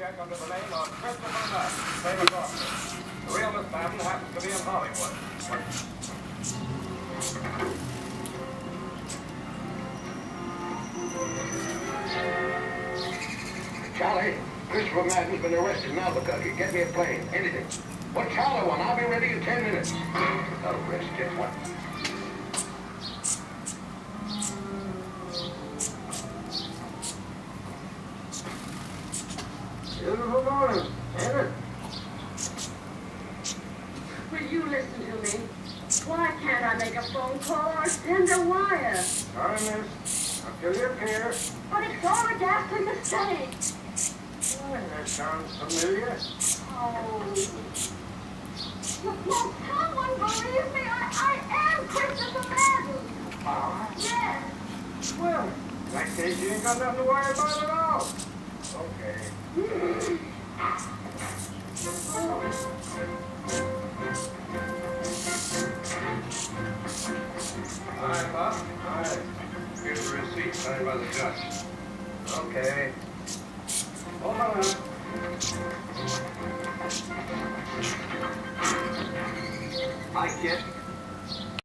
check under the name of Christopher Nutt, famous author. The real Miss Madden happens to be in Hollywood. Charlie, Christopher Madden's been arrested in Albuquerque. Get me a plane. Anything. What Charlie want? I'll be ready in 10 minutes. Arrested? What? Beautiful morning, ain't it? Will you listen to me? Why can't I make a phone call or send a wire? Sorry, miss. Until you appear. But it's all a ghastly mistake. Why, that sounds familiar. Oh. Won't someone believe me? I am Christopher Madden. Ah. Yes. Well, in that case, you ain't got nothing to worry about at all. Okay. All right, Bob. All right. Here's the receipt signed by the judge. Okay. Hold on. I get